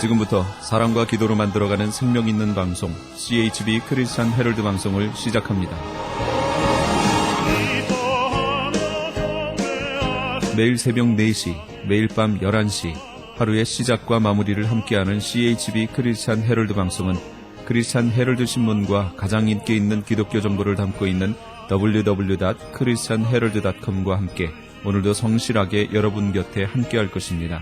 지금부터 사랑과 기도로 만들어가는 생명 있는 방송 CHB 크리스찬 헤럴드 방송을 시작합니다. 매일 새벽 4시, 매일 밤 11시 하루의 시작과 마무리를 함께하는 CHB 크리스찬 헤럴드 방송은 크리스찬 헤럴드 신문과 가장 인기 있는 기독교 정보를 담고 있는 www.christianherald.com과 함께 오늘도 성실하게 여러분 곁에 함께할 것입니다.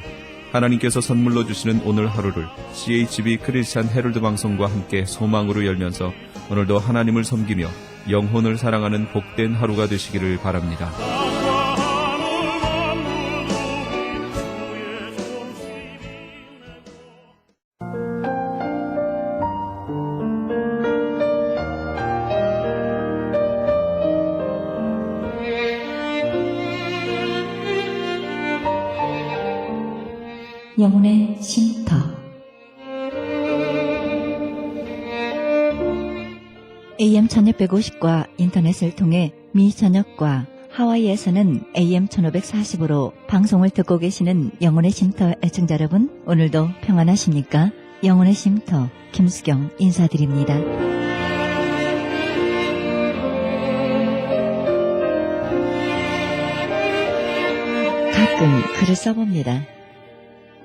하나님께서 선물로 주시는 오늘 하루를 CHB 크리스찬 헤럴드 방송과 함께 소망으로 열면서 오늘도 하나님을 섬기며 영혼을 사랑하는 복된 하루가 되시기를 바랍니다. 영혼의 쉼터. AM 1650과 인터넷을 통해 미 전역과 하와이에서는 AM 1540으로 방송을 듣고 계시는 영혼의 쉼터 애청자 여러분, 오늘도 평안하십니까? 영혼의 쉼터 김수경 인사드립니다. 가끔 글을 써봅니다.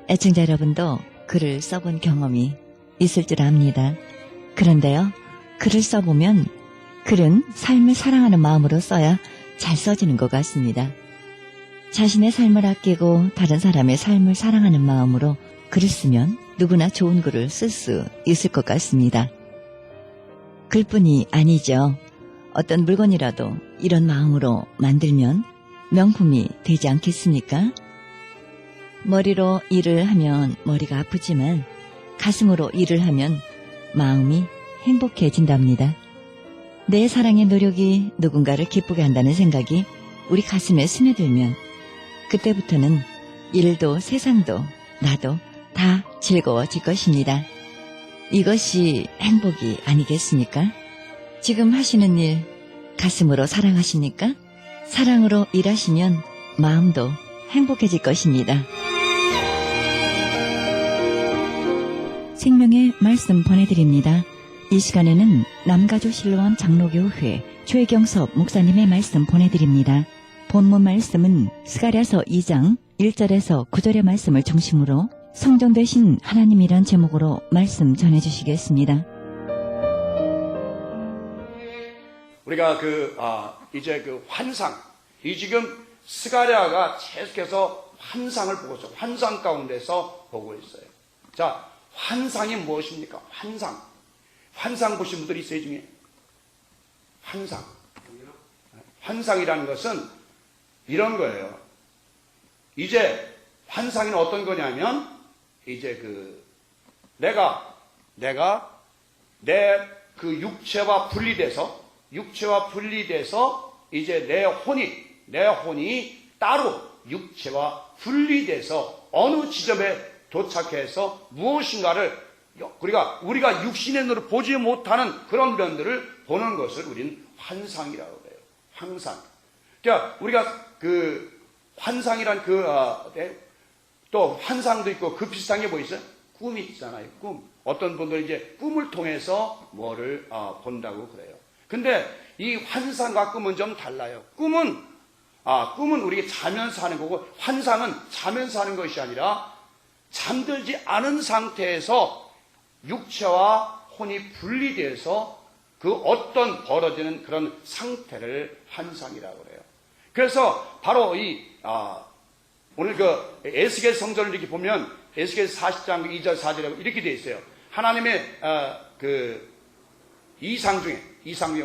애청자 여러분도 글을 써본 경험이 있을 줄 압니다. 그런데요, 글을 써보면 글은 삶을 사랑하는 마음으로 써야 잘 써지는 것 같습니다. 자신의 삶을 아끼고 다른 사람의 삶을 사랑하는 마음으로 글을 쓰면 누구나 좋은 글을 쓸 수 있을 것 같습니다. 글뿐이 아니죠. 어떤 물건이라도 이런 마음으로 만들면 명품이 되지 않겠습니까? 머리로 일을 하면 머리가 아프지만 가슴으로 일을 하면 마음이 행복해진답니다. 내 사랑의 노력이 누군가를 기쁘게 한다는 생각이 우리 가슴에 스며들면 그때부터는 일도 세상도 나도 다 즐거워질 것입니다. 이것이 행복이 아니겠습니까? 지금 하시는 일 가슴으로 사랑하십니까? 사랑으로 일하시면 마음도 행복해질 것입니다. 생명의 말씀 보내드립니다. 이 시간에는 남가주 실로암 장로교회 최경섭 목사님의 말씀 보내드립니다. 본문 말씀은 스가랴서 2장 1절에서 9절의 말씀을 중심으로 성전 되신 하나님이란 제목으로 말씀 전해주시겠습니다. 우리가 이제 환상, 이 지금 스가랴가 계속해서 환상을 보고 있어요. 환상 가운데서 보고 있어요. 자, 환상이 무엇입니까? 환상 보신 분들이 있어요, 중에? 환상이라는 것은 이런 거예요. 이제 환상이 어떤 거냐면, 이제 내가 내 육체와 분리돼서 이제 내 혼이 따로 육체와 분리돼서 어느 지점에 도착해서 무엇인가를 우리가 육신의 눈으로 보지 못하는 그런 면들을 보는 것을 우리는 환상이라고 해요. 환상. 그러니까 우리가 환상이란 또 환상도 있고 그 비슷한 게 뭐 있어요? 꿈이 있잖아요. 꿈. 어떤 분들은 이제 꿈을 통해서 뭐를 본다고 그래요. 근데 이 환상과 꿈은 좀 달라요. 꿈은 우리가 자면서 하는 거고, 환상은 자면서 하는 것이 아니라 잠들지 않은 상태에서 육체와 혼이 분리돼서 그 어떤 벌어지는 그런 상태를 환상이라고 그래요. 그래서 바로 오늘 에스겔 성전을 이렇게 보면 에스겔 40장 2절 4절에 이렇게 되어 있어요. 하나님의 이상 중에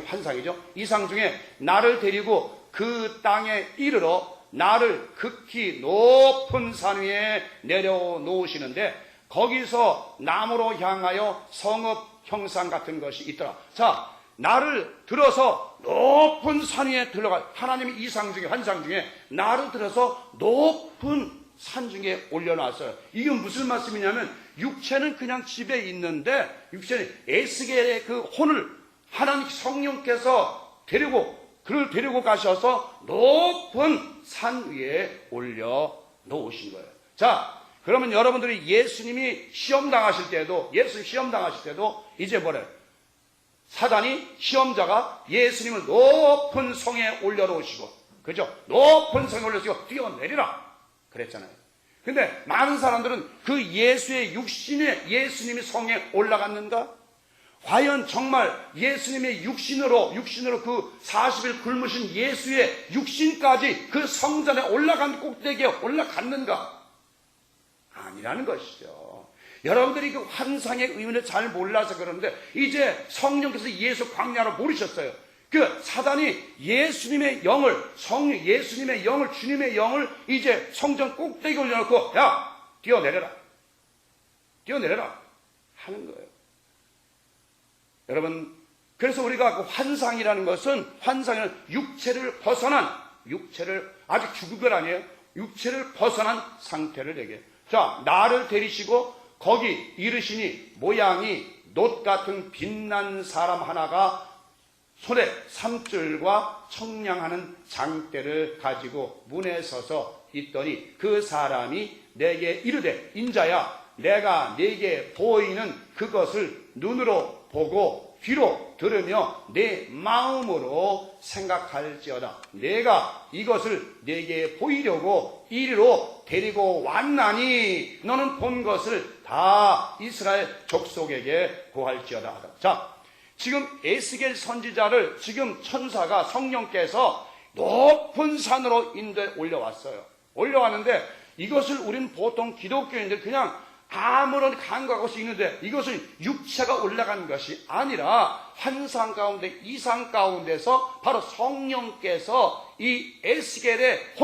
환상이죠. 이상 중에 나를 데리고 그 땅에 이르러 나를 극히 높은 산 위에 내려놓으시는데 거기서 나무로 향하여 성읍 형상 같은 것이 있더라. 자, 나를 들어서 높은 산 위에 들어가, 하나님의 이상 중에 환상 중에 나를 들어서 높은 산 중에 올려놨어요. 이게 무슨 말씀이냐면 육체는 그냥 집에 있는데 육체는 에스겔의 그 혼을 하나님 성령께서 그를 데리고 가셔서 높은 산 위에 올려 놓으신 거예요. 자, 그러면 여러분들이 예수님이 시험 당하실 때도, 예수님 시험 당하실 때도 이제 뭐래요? 사단이 시험자가 예수님을 높은 성에 올려놓으시고, 그죠? 높은 성에 올려놓으시고 뛰어내리라 그랬잖아요. 근데 많은 사람들은 그 예수의 육신에 예수님이 성에 올라갔는가? 과연 정말 예수님의 육신으로 그 40일 굶으신 예수의 육신까지 그 성전에 올라간 꼭대기에 올라갔는가? 아니라는 것이죠. 여러분들이 그 환상의 의미를 잘 몰라서 그러는데, 이제 성령께서 예수 광야로 모르셨어요. 그 사단이 예수님의 영을, 예수님의 영을, 주님의 영을 이제 성전 꼭대기에 올려놓고, 야, 뛰어내려라 하는 거예요. 여러분, 그래서 우리가 그 환상이라는 것은, 환상은 육체를 벗어난, 아직 죽은 건 아니에요. 육체를 벗어난 상태를 얘기해요. 자, 나를 데리시고 거기 이르시니 모양이 놋 같은 빛난 사람 하나가 손에 삼줄과 청량하는 장대를 가지고 문에 서서 있더니 그 사람이 내게 이르되, 인자야, 내가 네게 보이는 그것을 눈으로 보고 귀로 들으며 내 마음으로 생각할지어다. 내가 이것을 네게 보이려고 이리로 데리고 왔나니 너는 본 것을 다 이스라엘 족속에게 고할지어다. 자, 지금 에스겔 선지자를 지금 천사가, 성령께서 높은 산으로 인도에 올려왔어요. 올려왔는데 이것을 우린 보통 기독교인들 그냥 아무런 감각 없이 있는데, 이것은 육체가 올라간 것이 아니라 환상 가운데, 이상 가운데서 바로 성령께서 이 에스겔의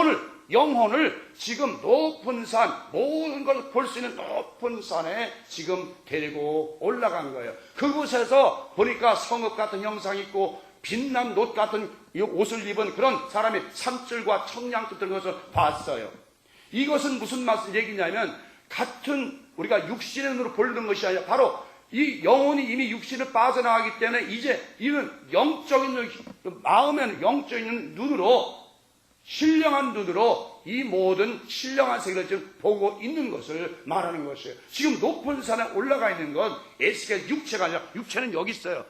영혼을 지금 높은 산, 모든 걸 볼 수 있는 높은 산에 지금 데리고 올라간 거예요. 그곳에서 보니까 성읍 같은 형상이 있고 빛난 놋 같은 옷을 입은 그런 사람이 삼줄과 청량줄 들은 것을 봤어요. 이것은 무슨 얘기냐면, 같은 우리가 육신의 눈으로 보는 것이 아니라 바로 이 영혼이 이미 육신을 빠져나가기 때문에 이제 이는 영적인, 마음에는 영적인 눈으로, 신령한 눈으로 이 모든 신령한 세계를 지금 보고 있는 것을 말하는 것이에요. 지금 높은 산에 올라가 있는 건 에스겔 육체가 아니라, 육체는 여기 있어요.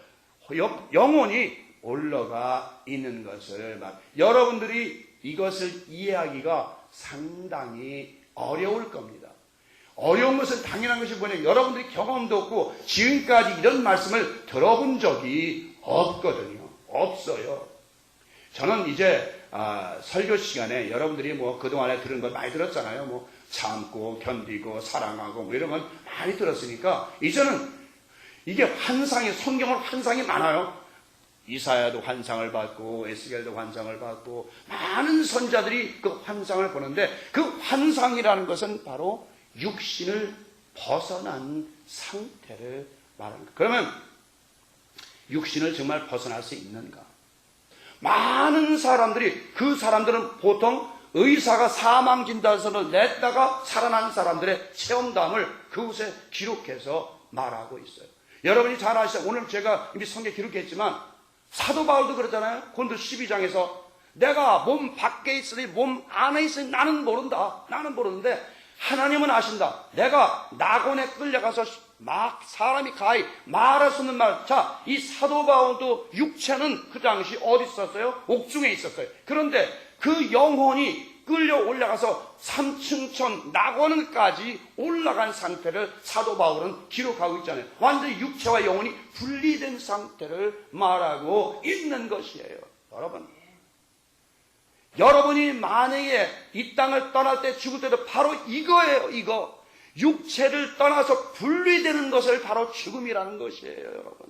영혼이 올라가 있는 것을 여러분들이 이것을 이해하기가 상당히 어려울 겁니다. 어려운 것은 당연한 것이 뭐냐면, 여러분들이 경험도 없고 지금까지 이런 말씀을 들어본 적이 없거든요. 없어요. 저는 이제 설교 시간에 여러분들이 그동안에 들은 걸 많이 들었잖아요. 참고 견디고 사랑하고 이런 건 많이 들었으니까, 이제는 이게 성경은 환상이 많아요. 이사야도 환상을 받고 에스겔도 환상을 받고 많은 선자들이 그 환상을 보는데, 그 환상이라는 것은 바로 육신을 벗어난 상태를 말하는 거예요. 그러면 육신을 정말 벗어날 수 있는가? 많은 사람들이, 그 사람들은 보통 의사가 사망 진단서를 냈다가 살아난 사람들의 체험담을 그곳에 기록해서 말하고 있어요. 여러분이 잘 아시죠? 오늘 제가 이미 성경에 기록했지만 사도 바울도 그러잖아요. 고린도 12장에서 내가 몸 밖에 있으니 몸 안에 있으니 나는 모른다. 나는 모르는데 하나님은 아신다. 내가 낙원에 끌려가서 사람이 가히 말할 수 없는 말. 자, 이 사도 바울도 육체는 그 당시 어디 있었어요? 옥중에 있었어요. 그런데 그 영혼이 끌려 올라가서 3층천 낙원까지 올라간 상태를 사도 바울은 기록하고 있잖아요. 완전히 육체와 영혼이 분리된 상태를 말하고 있는 것이에요. 여러분이 만약에 이 땅을 떠날 때, 죽을 때도 바로 이거예요. 이거 육체를 떠나서 분리되는 것을 바로 죽음이라는 것이에요. 여러분,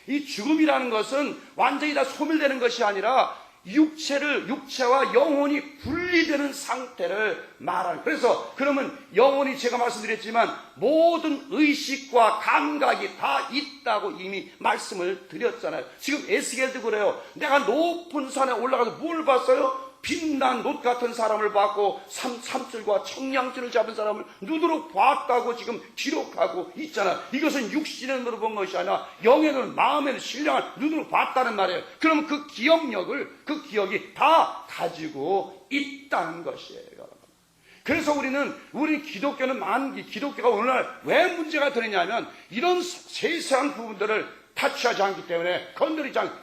이 죽음이라는 것은 완전히 다 소멸되는 것이 아니라 육체와 영혼이 분리되는 상태를 말하는. 그래서 그러면 영혼이, 제가 말씀드렸지만 모든 의식과 감각이 다 있다고 이미 말씀을 드렸잖아요. 지금 에스겔도 그래요. 내가 높은 산에 올라가서 뭘 봤어요? 빛난 놋 같은 사람을 봤고 삼줄과 청량줄을 잡은 사람을 눈으로 봤다고 지금 기록하고 있잖아. 이것은 육신의 눈으로 본 것이 아니라 영의 눈, 마음의 눈, 신령한 눈으로 봤다는 말이에요. 그러면 그 기억이 다 가지고 있다는 것이에요, 여러분. 그래서 우리 기독교가 오늘날 왜 문제가 되느냐면 이런 세세한 부분들을 타치하지 않기 때문에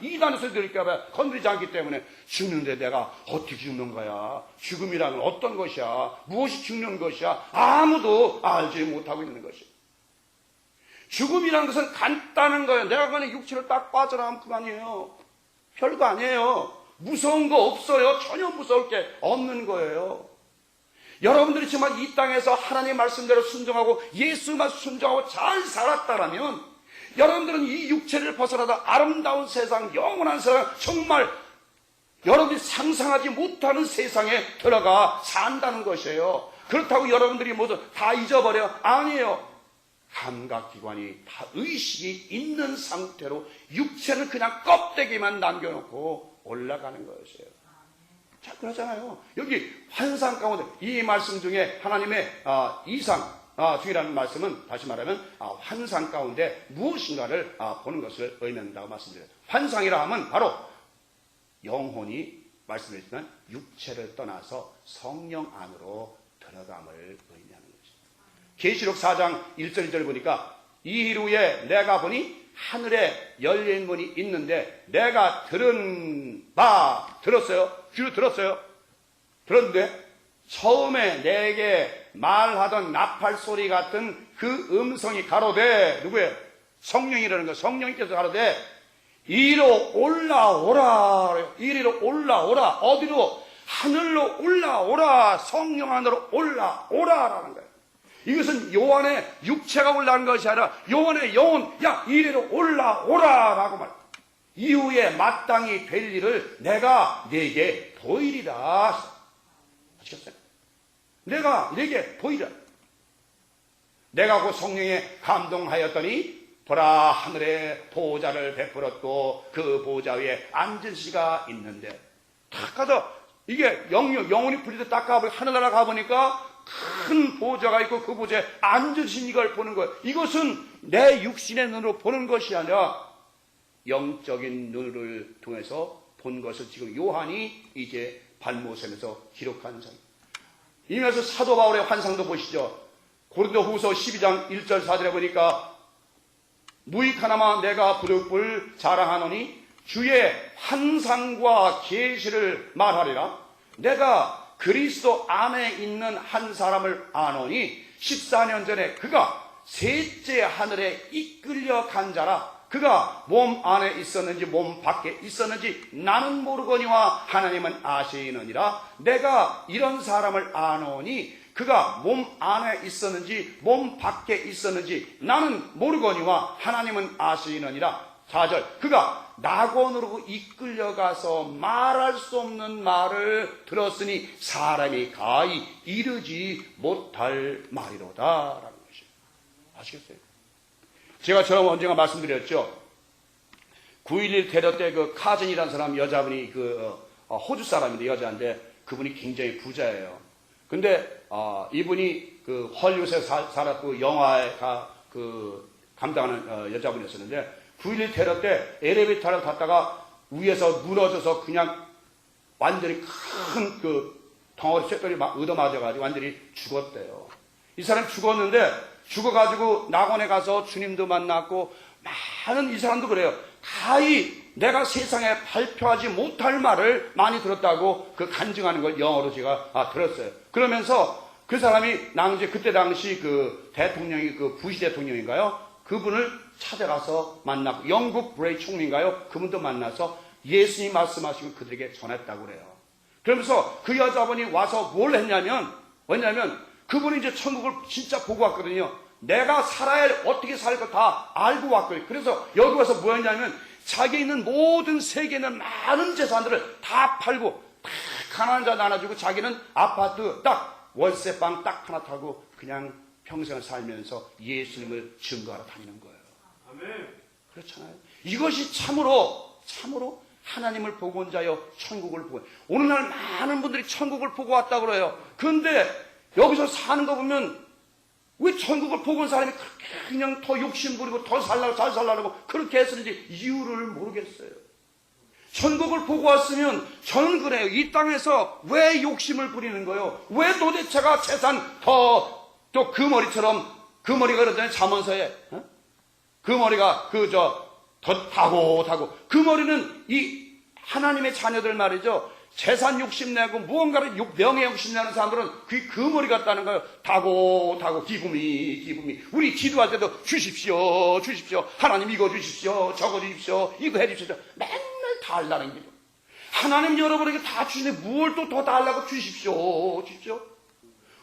이단에서 들을까봐 건드리지 않기 때문에 죽는데 내가 어떻게 죽는 거야? 죽음이라는 어떤 것이야? 무엇이 죽는 것이야? 아무도 알지 못하고 있는 것이야. 죽음이라는 것은 간단한 거예요. 내가 그냥 육체를 딱 빠져나가면 그만이에요. 별거 아니에요. 무서운 거 없어요. 전혀 무서울 게 없는 거예요. 여러분들이 정말 이 땅에서 하나님의 말씀대로 순종하고 예수만 순종하고 잘 살았다라면 여러분들은 이 육체를 벗어나다 아름다운 세상, 영원한 세상, 정말 여러분이 상상하지 못하는 세상에 들어가 산다는 것이에요. 그렇다고 여러분들이 모두 다 잊어버려? 아니에요. 감각기관이 다 의식이 있는 상태로 육체는 그냥 껍데기만 남겨놓고 올라가는 것이에요. 자, 그러잖아요. 여기 환상 가운데 이 말씀 중에 하나님의 이상 중이라는 말씀은 다시 말하면 환상 가운데 무엇인가를 보는 것을 의미한다고 말씀드려요. 환상이라 하면 바로 영혼이 말씀드렸지만 육체를 떠나서 성령 안으로 들어감을 의미하는 거죠. 계시록 4장 1절 2절 보니까 이후에 내가 보니 하늘에 열린 문이 있는데 내가 들었어요. 귀로 들었어요. 들었는데 처음에 내게 말하던 나팔 소리 같은 그 음성이 가로되 누구예요? 성령이라는 거. 성령님께서 가로되 이리로 올라오라. 이리로 올라오라. 어디로? 하늘로 올라오라. 성령 안으로 올라오라라는 거예요. 이것은 요한의 육체가 올라가는 것이 아니라 요한의 영혼, 야 이리로 올라오라라고 말. 이후에 마땅히 될 일을 내가 네게 보이리라. 아시겠어요? 내가 네게 보이리라. 내가 그 성령에 감동하였더니 보라 하늘에 보좌를 베풀었고 그 보좌 위에 앉은 시가 있는데 딱 가서 이게 영혼이 풀리듯 딱 가보니까 하늘나라 가보니까 큰 보좌가 있고 그 보좌에 앉으신 이걸 보는 거예요. 이것은 내 육신의 눈으로 보는 것이 아니라 영적인 눈을 통해서 본 것을 지금 요한이 이제 발모셈에서 기록한 상. 이면서 사도 바울의 환상도 보시죠. 고린도후서 12장 1절 4절에 보니까 무익하나마 내가 부득불 자랑하노니 주의 환상과 계시를 말하리라. 내가 그리스도 안에 있는 한 사람을 아노니 14년 전에 그가 셋째 하늘에 이끌려 간 자라. 그가 몸 안에 있었는지 몸 밖에 있었는지 나는 모르거니와 하나님은 아시느니라. 내가 이런 사람을 아노니 그가 몸 안에 있었는지 몸 밖에 있었는지 나는 모르거니와 하나님은 아시느니라. 4절 그가 낙원으로 이끌려가서 말할 수 없는 말을 들었으니 사람이 가히 이르지 못할 말이로다 라는 것이에요. 아시겠어요? 제가 처음 언젠가 말씀드렸죠. 9.11 테러 때 그 카즌이라는 사람 여자분이 호주 사람인데 여자인데 그분이 굉장히 부자예요. 근데 이분이 그 헐리우드에 살았고 영화에 감당하는 여자분이었었는데 9.11 테러 때 엘리베이터를 탔다가 위에서 무너져서 그냥 완전히 큰 덩어리 쇳돌이 얻어맞아가지고 완전히 죽었대요. 이 사람이 죽었는데 죽어가지고 낙원에 가서 주님도 만났고 많은 이 사람도 그래요. 가히 내가 세상에 발표하지 못할 말을 많이 들었다고 그 간증하는 걸 영어로 제가 들었어요. 그러면서 그 사람이 그때 당시 그 대통령이 그 부시 대통령인가요? 그분을 찾아가서 만났고 영국 브레이 총리인가요? 그분도 만나서 예수님 말씀하시고 그들에게 전했다고 그래요. 그러면서 그 여자분이 와서 뭘 했냐면 그분이 이제 천국을 진짜 보고 왔거든요. 내가 어떻게 살 거 다 알고 왔거든요. 그래서 여기 와서 뭐 했냐면 자기 있는 모든 세계에 있는 많은 재산들을 다 팔고 다 가난한 자 나눠주고 자기는 아파트 딱 월세방 딱 하나 타고 그냥 평생을 살면서 예수님을 증거하러 다니는 거예요. 아멘. 그렇잖아요. 이것이 참으로 하나님을 보고 온 자여 천국을 보고 오늘날 많은 분들이 천국을 보고 왔다고 그래요. 그런데 여기서 사는 거 보면 왜 천국을 보고 온 사람이 그렇게 그냥 더 욕심 부리고 더 잘 살라고 그렇게 했었는지 이유를 모르겠어요. 천국을 보고 왔으면 저는 그래요. 이 땅에서 왜 욕심을 부리는 거예요? 왜 도대체가 재산 또 그 머리처럼, 그 머리가 그러잖아요. 잠언서에. 그 머리가 더 타고 그 머리는 이 하나님의 자녀들 말이죠. 재산 욕심내고 무언가를 명예 욕심내는 사람들은 그 머리 같다는 거예요. 타고 기쁨이. 우리 기도할 때도 주십시오. 하나님 이거 주십시오. 저거 주십시오. 이거 해 주십시오. 맨날 달라는 기도. 하나님 여러분에게 다 주시는데 무엇을 또 더 달라고 주십시오.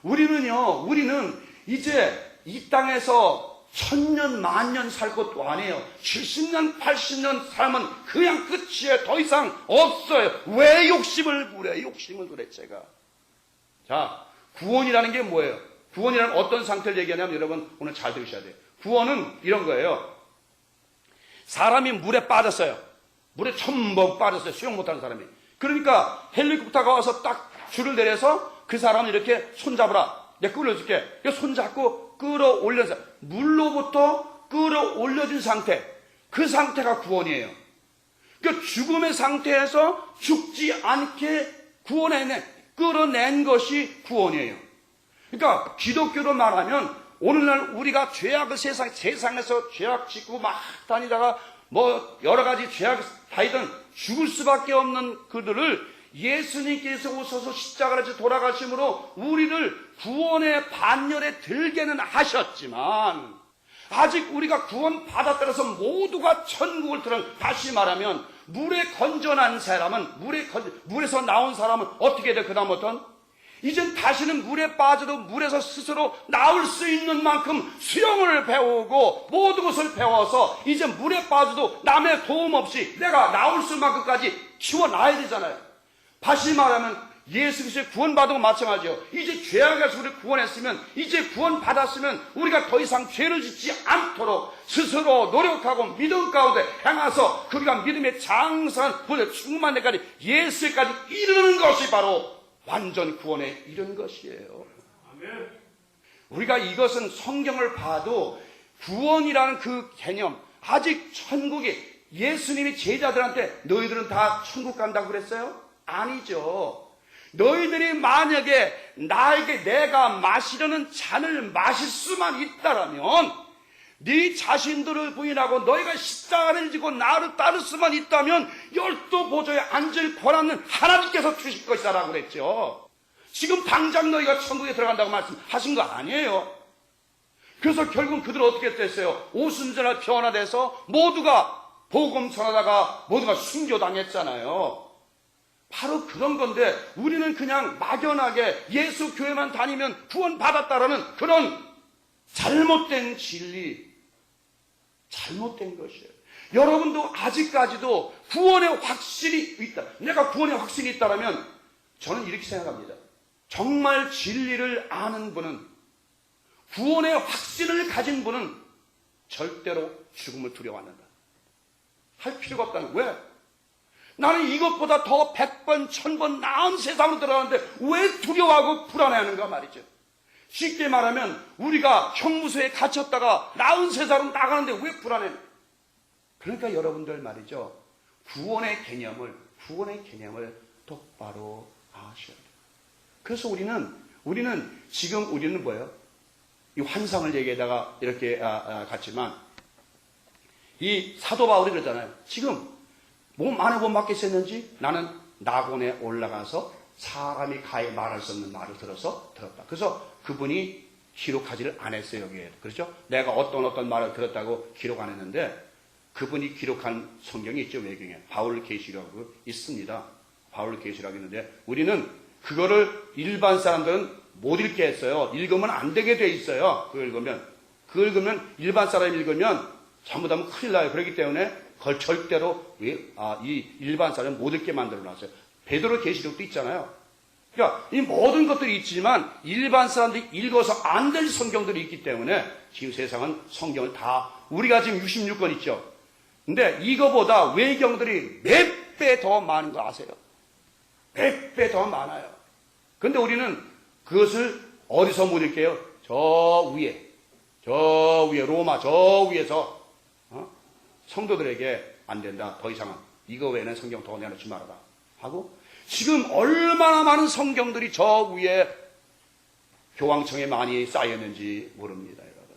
우리는 이제 이 땅에서 1000년, 만년 살 것도 아니에요. 70년, 80년 살면 그냥 끝이에요. 더 이상 없어요. 왜 욕심을 부려요? 도대체가. 자, 구원이라는 게 뭐예요? 구원이라는 어떤 상태를 얘기하냐면 여러분 오늘 잘 들으셔야 돼요. 구원은 이런 거예요. 사람이 물에 빠졌어요. 물에 첨벙 빠졌어요. 수영 못하는 사람이. 그러니까 헬리콥터가 와서 딱 줄을 내려서 그 사람을 이렇게 손잡으라. 내가 끌어줄게. 손잡고 끌어올려서 물로부터 끌어올려준 상태. 그 상태가 구원이에요. 그러니까 죽음의 상태에서 죽지 않게 끌어낸 것이 구원이에요. 그러니까 기독교로 말하면 오늘날 우리가 죄악을 세상에서 죄악 짓고 막 다니다가 뭐 여러 가지 죄악 다니던 죽을 수밖에 없는 그들을 예수님께서 오셔서 십자가에서 돌아가심으로 우리를 구원의 반열에 들게는 하셨지만 아직 우리가 구원 받았다라서 모두가 천국을 들어 다시 말하면 물에 건져난 사람은 물에서 나온 사람은 어떻게 돼? 그다음부터는 이젠 다시는 물에 빠져도 물에서 스스로 나올 수 있는 만큼 수영을 배우고 모든 것을 배워서 이제 물에 빠져도 남의 도움 없이 내가 나올 수 만큼까지 키워놔야 되잖아요. 다시 말하면 예수 그리스도의 구원받은 건 마찬가지예요. 이제 죄악에서 우리를 구원했으면 이제 구원받았으면 우리가 더 이상 죄를 짓지 않도록 스스로 노력하고 믿음 가운데 행해서 우리가 믿음의 장성한 충만한 데까지 예수까지 이르는 것이 바로 완전 구원에 이른 것이에요. 우리가 이것은 성경을 봐도 구원이라는 그 개념 아직 천국이 예수님이 제자들한테 너희들은 다 천국 간다고 그랬어요? 아니죠. 너희들이 만약에 나에게 내가 마시려는 잔을 마실 수만 있다라면 네 자신들을 부인하고 너희가 십자가를 지고 나를 따를 수만 있다면 12 보좌에 앉을 권한은 하나님께서 주실 것이다 라고 그랬죠. 지금 당장 너희가 천국에 들어간다고 말씀하신 거 아니에요. 그래서 결국은 그들은 어떻게 됐어요? 오순절날 변화돼서 모두가 복음 전하다가 모두가 순교당했잖아요. 바로 그런 건데 우리는 그냥 막연하게 예수 교회만 다니면 구원받았다라는 그런 잘못된 진리, 잘못된 것이에요. 여러분도 아직까지도 구원의 확신이 있다. 내가 구원의 확신이 있다면 저는 이렇게 생각합니다. 정말 진리를 아는 분은, 구원의 확신을 가진 분은 절대로 죽음을 두려워 안 한다. 할 필요가 없다는 거예요. 왜? 나는 이것보다 더 100번, 1000번 나은 세상으로 들어가는데 왜 두려워하고 불안해하는가 말이죠. 쉽게 말하면 우리가 형무소에 갇혔다가 나은 세상으로 나가는데 왜 불안해? 그러니까 여러분들 말이죠. 구원의 개념을 똑바로 아셔야 돼요. 그래서 우리는 지금 뭐예요? 이 환상을 얘기하다가 이렇게 갔지만 이 사도 바울이 그러잖아요. 지금 많은 번 받겠었는지 나는 낙원에 올라가서 사람이 가히 말할 수 없는 말을 들었다. 그래서 그분이 기록하지를 않았어요, 여기에. 그렇죠? 내가 어떤 말을 들었다고 기록 안 했는데 그분이 기록한 성경이 있죠, 외경에. 바울 계시라고 있습니다. 바울 계시라고 있는데 우리는 그거를 일반 사람들은 못 읽게 했어요. 읽으면 안 되게 돼 있어요. 그걸 읽으면 일반 사람이 읽으면 잘못하면 큰일 나요. 그렇기 때문에 그걸 절대로 이 일반 사람은 못 읽게 만들어 놨어요. 베드로 계시록도 있잖아요. 그러니까 이 모든 것들이 있지만 일반 사람들이 읽어서 안 될 성경들이 있기 때문에 지금 세상은 성경을 다 우리가 지금 66권 있죠. 근데 이거보다 외경들이 몇 배 더 많은 거 아세요? 몇 배 더 많아요. 근데 우리는 그것을 어디서 못 읽게요? 저 위에 로마 저 위에서 성도들에게 안 된다. 더 이상은 이거 외에는 성경 더 내놓지 말아라 하고, 지금 얼마나 많은 성경들이 저 위에 교황청에 많이 쌓였는지 모릅니다, 여러분.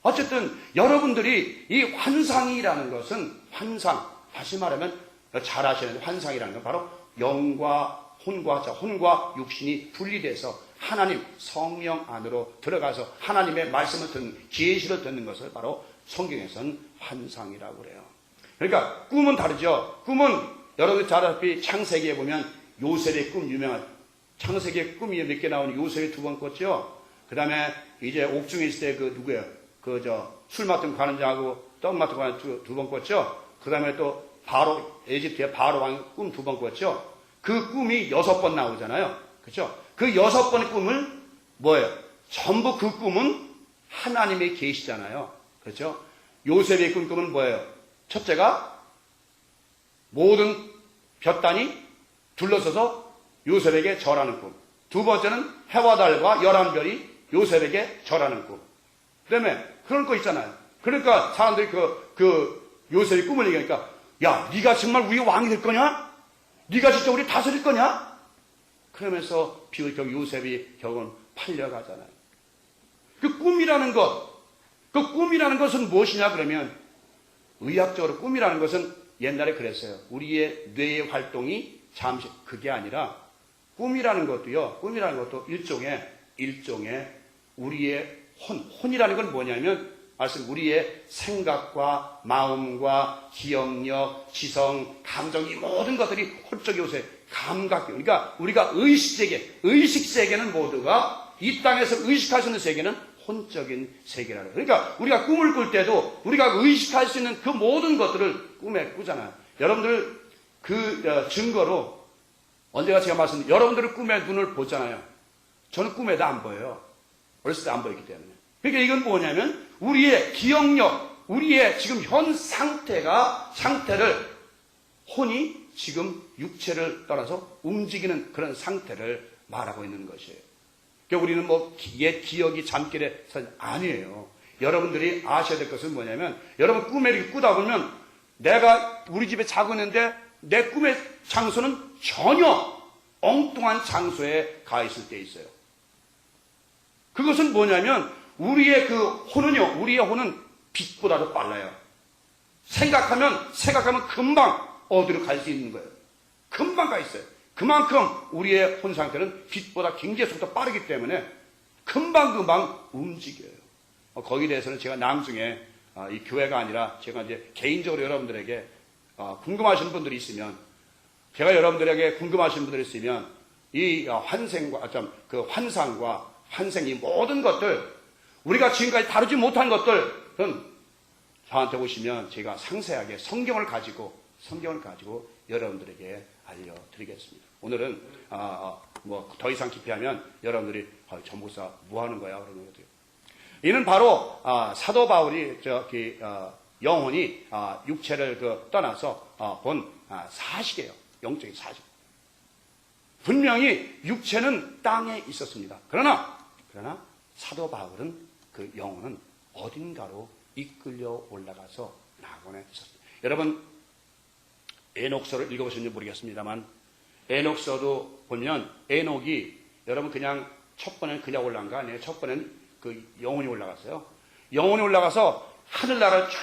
어쨌든 여러분들이 이 환상이라는 것은, 환상, 다시 말하면 잘 아시는 환상이라는 건 바로 영과 혼과 육신이 분리돼서 하나님 성령 안으로 들어가서 하나님의 말씀을 듣는, 계시를 듣는 것을 바로 성경에서는 환상이라고 그래요. 그러니까 꿈은 다르죠. 꿈은 여러분 잘 아시다시피 창세기에 보면 요셉의 꿈 유명한, 창세기의 꿈이 몇 개 나오는 요셉이 2번 꿨죠. 그 다음에 이제 옥중에 있을 때 그 누구예요? 술 맡은 관원장하고 떡 맡은 관원장 2번 꿨죠. 그 다음에 또 바로, 에집트의 바로 왕 꿈 2번 꿨죠. 그 꿈이 6번 나오잖아요. 그렇죠? 그 6번의 꿈을 뭐예요? 전부 그 꿈은 하나님의 계시잖아요. 그렇죠? 요셉의 꿈은 뭐예요? 첫째가 모든 볕단이 둘러서서 요셉에게 절하는 꿈. 2번째는 해와 달과 11별이 요셉에게 절하는 꿈. 그 다음에 그런 거 있잖아요. 그러니까 사람들이 요셉의 꿈을 얘기하니까, 야, 네가 정말 우리 왕이 될 거냐? 네가 진짜 우리 다스릴 거냐? 그러면서 결국 요셉이 결국은 팔려가잖아요. 그 꿈이라는 것은 무엇이냐 그러면, 의학적으로 꿈이라는 것은 옛날에 그랬어요. 우리의 뇌의 활동이 잠시, 그게 아니라 꿈이라는 것도 일종의 우리의 혼이라는 건 뭐냐면, 우리의 생각과 마음과 기억력, 지성, 감정, 이 모든 것들이 홀적이 요새 감각, 그러니까 우리가 의식세계는 모두가 이 땅에서 의식할 수 있는 세계는 혼적인 세계라는 거예요. 그러니까 우리가 꿈을 꿀 때도 우리가 의식할 수 있는 그 모든 것들을 꿈에 꾸잖아요. 여러분들 증거로 언제가 제가 말씀드린, 여러분들은 꿈에 눈을 보잖아요. 저는 꿈에도 안 보여요. 어렸을 때 안 보였기 때문에. 그러니까 이건 뭐냐면 우리의 기억력, 우리의 지금 현 상태를 혼이 지금 육체를 떠나서 움직이는 그런 상태를 말하고 있는 것이에요. 그러니까 우리는 옛 기억이 잠결에 아니에요. 여러분들이 아셔야 될 것은 뭐냐면, 여러분 꿈에 이렇게 꾸다 보면 내가 우리 집에 자고 있는데 내 꿈의 장소는 전혀 엉뚱한 장소에 가 있을 때 있어요. 그것은 뭐냐면 우리의 우리의 혼은 빛보다도 빨라요. 생각하면 금방 어디로 갈 수 있는 거예요. 금방 가 있어요. 그만큼 우리의 혼 상태는 빛보다 굉장히 속도가 빠르기 때문에 금방 움직여요. 거기에 대해서는 제가 나중에 이 교회가 아니라 제가 이제 개인적으로 여러분들에게 궁금하신 분들이 있으면, 제가 여러분들에게 궁금하신 분들이 있으면 이 환상과 환생, 이 모든 것들, 우리가 지금까지 다루지 못한 것들은 저한테 오시면 제가 상세하게 성경을 가지고 여러분들에게 알려드리겠습니다. 오늘은 더 이상 깊이하면 여러분들이 전목사 뭐 하는 거야 그러는 거죠. 이는 바로 사도 바울이 영혼이 육체를 떠나서 본 사실이에요. 영적인 사실. 분명히 육체는 땅에 있었습니다. 그러나 사도 바울은 그 영혼은 어딘가로 이끌려 올라가서 낙원에 있었습니다. 여러분 에녹서를 읽어보셨는지 모르겠습니다만, 에녹서도 보면 에녹이, 여러분 그냥 첫 번에는 그냥 올라간 거 아니에요. 첫 번에는 영혼이 올라갔어요. 영혼이 올라가서 하늘나라를 쫙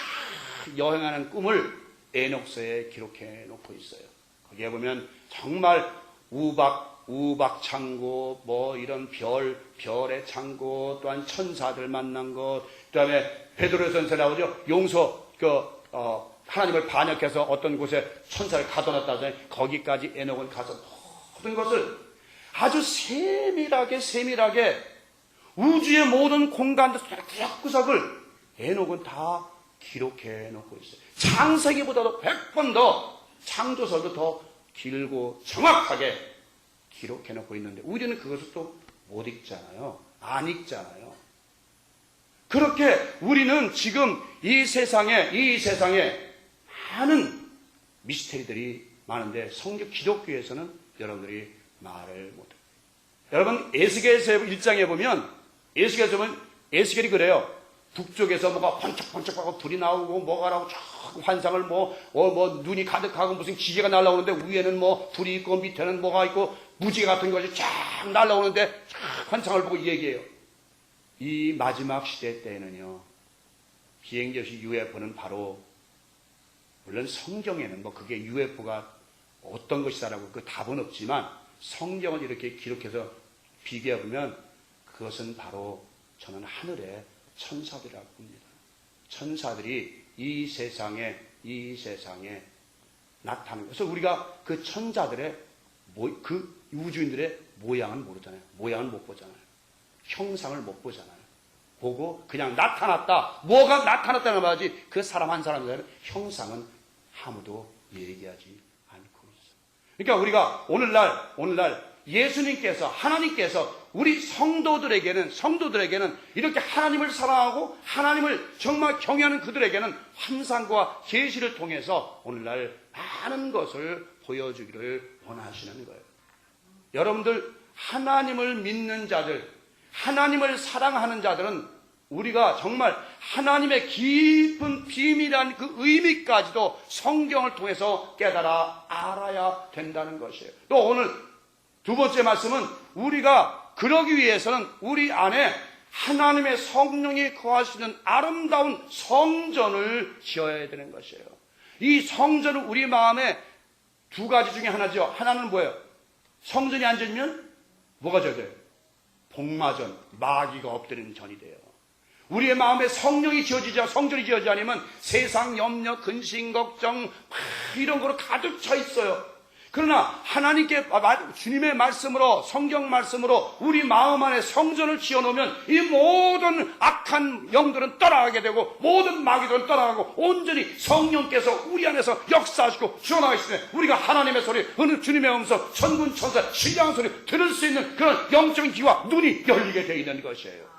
여행하는 꿈을 에녹서에 기록해 놓고 있어요. 거기에 보면 정말 우박 창고, 이런 별의 창고, 또한 천사들 만난 것, 그 다음에 베드로전서에 나오죠. 하나님을 반역해서 어떤 곳에 천사를 가둬놨다 하잖아요. 거기까지 에녹은 가서 모든 것을 아주 세밀하게 우주의 모든 공간들 구석을 에녹은 다 기록해 놓고 있어요. 창세기보다도 100번 더, 창조설도 더 길고 정확하게 기록해 놓고 있는데 우리는 그것을 또 못 읽잖아요. 안 읽잖아요. 그렇게 우리는 지금 이 세상에 많은 미스테리들이 많은데 기독교에서는 여러분들이 말을 못해요. 여러분 에스겔서 1장에 보면 에스겔이 그래요. 북쪽에서 뭐가 번쩍번쩍하고 불이 나오고 뭐가 나오고 쫙 환상을 눈이 가득하고 무슨 기계가 날아오는데 위에는 뭐 불이 있고 밑에는 뭐가 있고 무지개 같은 것이 쫙 날아오는데 쫙 환상을 보고 얘기해요. 이 마지막 시대 때에는요, 비행기시 UFO는 바로, 물론 성경에는 뭐 그게 UFO가 어떤 것이다라고 그 답은 없지만 성경을 이렇게 기록해서 비교해보면 그것은 바로 저는 하늘의 천사들이라고 봅니다. 천사들이 이 세상에 나타나는, 그래서 우리가 그 천사들의 그 우주인들의 모양은 모르잖아요. 모양을 못 보잖아요. 형상을 못 보잖아요. 보고 그냥 나타났다, 뭐가 나타났다는 말이지 그 사람 한 사람의 형상은 아무도 얘기하지 않고 있어요. 그러니까 우리가 오늘날 예수님께서, 하나님께서 우리 성도들에게는 이렇게 하나님을 사랑하고 하나님을 정말 경외하는 그들에게는 환상과 계시를 통해서 오늘날 많은 것을 보여주기를 원하시는 거예요. 여러분들, 하나님을 믿는 자들, 하나님을 사랑하는 자들은 우리가 정말 하나님의 깊은 비밀한 그 의미까지도 성경을 통해서 깨달아 알아야 된다는 것이에요. 또 오늘 두 번째 말씀은 우리가 그러기 위해서는 우리 안에 하나님의 성령이 거하시는 아름다운 성전을 지어야 되는 것이에요. 이 성전은 우리 마음에 두 가지 중에 하나죠. 하나는 뭐예요? 성전이 안 지으면 뭐가 져야 돼요? 복마전, 마귀가 엎드리는 전이 돼요. 우리의 마음에 성령이 성전이 지어지지 않으면 세상 염려, 근심, 걱정 이런 거로 가득 차 있어요. 그러나 하나님께 주님의 말씀으로, 성경 말씀으로 우리 마음 안에 성전을 지어놓으면 이 모든 악한 영들은 떠나가게 되고 모든 마귀들은 떠나가고 온전히 성령께서 우리 안에서 역사하시고 주어나가시네. 우리가 하나님의 소리, 주님의 음성, 천군 천사, 신령한 소리 들을 수 있는 그런 영적인 귀와 눈이 열리게 되어 있는 것이에요.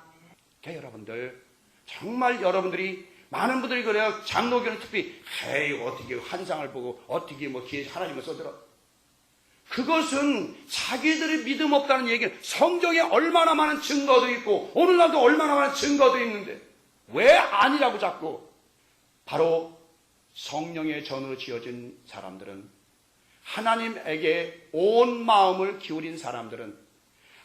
그러니까 여러분들, 정말 여러분들이, 많은 분들이 그래요. 장로교는 특히 어떻게 환상을 보고 어떻게 하나님을 써들어. 그것은 자기들이 믿음 없다는 얘기는 성경에 얼마나 많은 증거도 있고 오늘날도 얼마나 많은 증거도 있는데 왜 아니라고 자꾸. 바로 성령의 전으로 지어진 사람들은, 하나님에게 온 마음을 기울인 사람들은,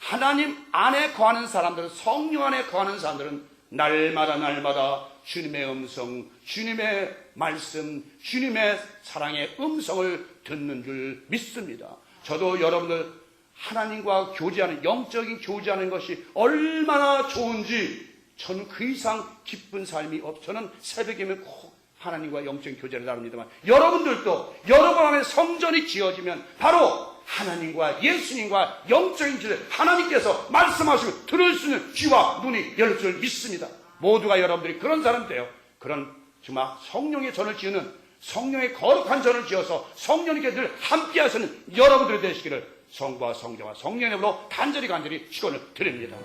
하나님 안에 거하는 사람들은, 성령 안에 거하는 사람들은 날마다 주님의 음성, 주님의 말씀, 주님의 사랑의 음성을 듣는 줄 믿습니다. 저도 여러분들 하나님과 교제하는, 영적인 교제하는 것이 얼마나 좋은지 저는 그 이상 기쁜 삶이 저는 새벽이면 꼭 하나님과 영적인 교제를 나눕니다만, 여러분들도 여러분 안에 성전이 지어지면 바로 하나님과 예수님과 영적인 교제, 하나님께서 말씀하시고 들을 수 있는 귀와 눈이 열릴 줄 믿습니다. 모두가 여러분들이 그런 사람 돼요. 그런 정말 성령의 전을 지으는, 성령의 거룩한 전을 지어서 성령님께 늘 함께 하시는 여러분들이 되시기를 성부와 성자와 성령의 이름으로 간절히 축원을 드립니다.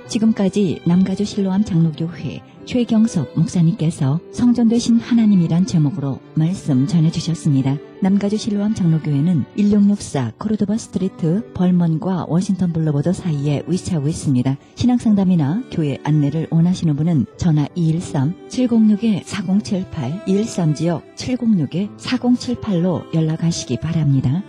지금까지 남가주 실로암 장로교회 최경섭 목사님께서 성전 되신 하나님이란 제목으로 말씀 전해주셨습니다. 남가주 실로암 장로교회는 1664 코르도바 스트리트 벌먼과 워싱턴 블루보드 사이에 위치하고 있습니다. 신앙상담이나 교회 안내를 원하시는 분은 전화 213-706-4078, 213지역 706-4078로 연락하시기 바랍니다.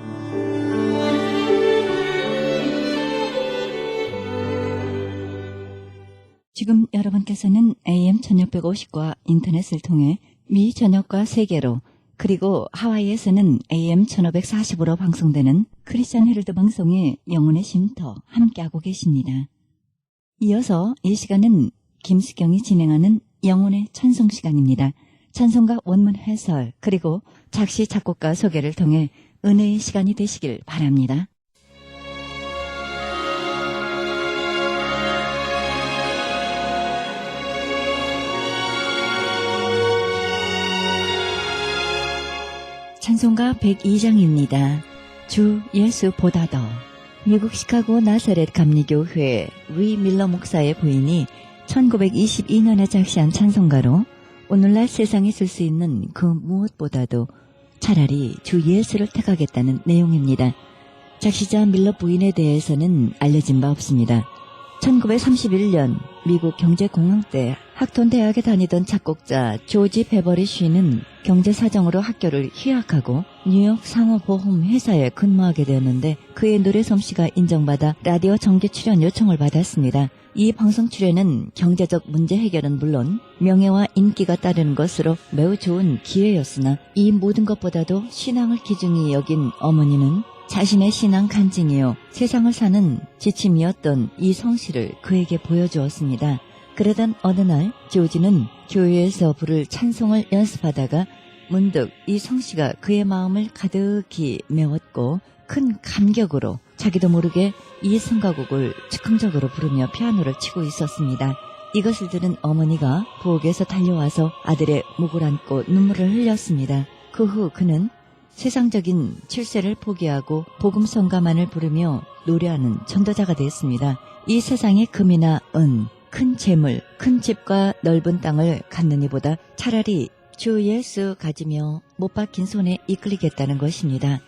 지금 여러분께서는 AM 1650과 인터넷을 통해 미 전역과 세계로, 그리고 하와이에서는 AM 1540으로 방송되는 크리스찬 헤럴드 방송의 영혼의 쉼터 함께하고 계십니다. 이어서 이 시간은 김수경이 진행하는 영혼의 찬송 시간입니다. 찬송가 원문 해설 그리고 작시 작곡가 소개를 통해 은혜의 시간이 되시길 바랍니다. 찬송가 102장입니다. 주 예수보다 더. 미국 시카고 나사렛 감리교회 위 밀러 목사의 부인이 1922년에 작시한 찬송가로 오늘날 세상에 쓸 수 있는 그 무엇보다도 차라리 주 예수를 택하겠다는 내용입니다. 작시자 밀러 부인에 대해서는 알려진 바 없습니다. 1931년 미국 경제공황 때 학톤 대학에 다니던 작곡자 조지 베버리 쉬는 경제 사정으로 학교를 휴학하고 뉴욕 상호보험 회사에 근무하게 되었는데 그의 노래 솜씨가 인정받아 라디오 정기 출연 요청을 받았습니다. 이 방송 출연은 경제적 문제 해결은 물론 명예와 인기가 따르는 것으로 매우 좋은 기회였으나 이 모든 것보다도 신앙을 기중히 여긴 어머니는 자신의 신앙 간증이요 세상을 사는 지침이었던 이 성씨를 그에게 보여주었습니다. 그러던 어느 날 조지는 교회에서 부를 찬송을 연습하다가 문득 이 성씨가 그의 마음을 가득히 메웠고 큰 감격으로 자기도 모르게 이 성가곡을 즉흥적으로 부르며 피아노를 치고 있었습니다. 이것을 들은 어머니가 부엌에서 달려와서 아들의 목을 안고 눈물을 흘렸습니다. 그 후 그는 세상적인 출세를 포기하고 복음 성가만을 부르며 노래하는 전도자가 됐습니다. 이 세상에 금이나 은, 큰 재물, 큰 집과 넓은 땅을 갖는 이보다 차라리 주 예수 가지며 못 박힌 손에 이끌리겠다는 것입니다.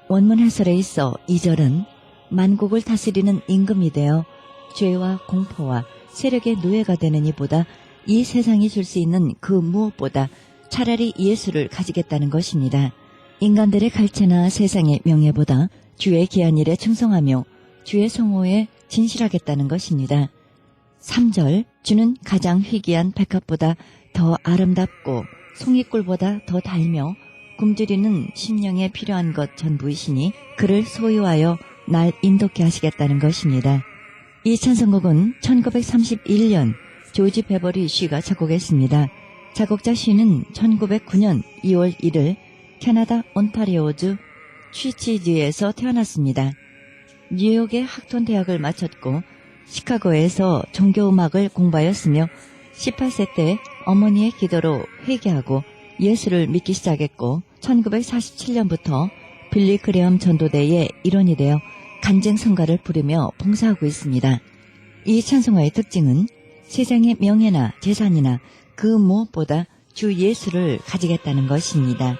원문 해설에 있어 2절은 만국을 다스리는 임금이 되어 죄와 공포와 세력의 노예가 되는 이보다 이 세상이 줄 수 있는 그 무엇보다 차라리 예수를 가지겠다는 것입니다. 인간들의 갈채나 세상의 명예보다 주의 귀한 일에 충성하며 주의 성호에 진실하겠다는 것입니다. 3절 주는 가장 희귀한 백합보다 더 아름답고 송이꿀보다 더 달며 굶주리는 심령에 필요한 것 전부이시니 그를 소유하여 날 인도케 하시겠다는 것입니다. 이 찬송곡은 1931년 조지 베버리 쉬가 작곡했습니다. 작곡자 쉬는 1909년 2월 1일 캐나다 온타리오주 취치주에서 태어났습니다. 뉴욕의 학톤 대학을 마쳤고 시카고에서 종교음악을 공부하였으며 18세 때 어머니의 기도로 회개하고 예수를 믿기 시작했고 1947년부터 빌리 그레엄 전도대의 일원이 되어 간증 성가를 부르며 봉사하고 있습니다. 이 찬송가의 특징은 세상의 명예나 재산이나 그 무엇보다 주 예수를 가지겠다는 것입니다.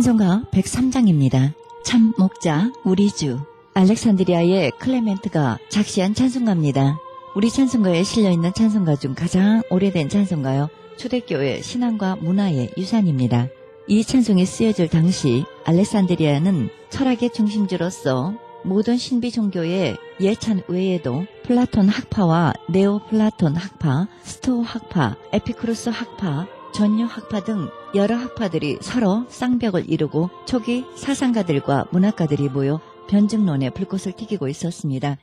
찬송가 103장입니다. 참 목자 우리 주 알렉산드리아의 클레멘트가 작시한 찬송가입니다. 우리 찬송가에 실려있는 찬송가 중 가장 오래된 찬송가요. 초대교회 신앙과 문화의 유산입니다. 이 찬송이 쓰여질 당시 알렉산드리아는 철학의 중심지로서 모든 신비 종교의 예찬 외에도 플라톤 학파와 네오 플라톤 학파, 스토어 학파, 에피쿠로스 학파, 전유 학파 등 여러 학파들이 서로 쌍벽을 이루고 초기 사상가들과 문학가들이 모여 변증론에 불꽃을 튀기고 있었습니다.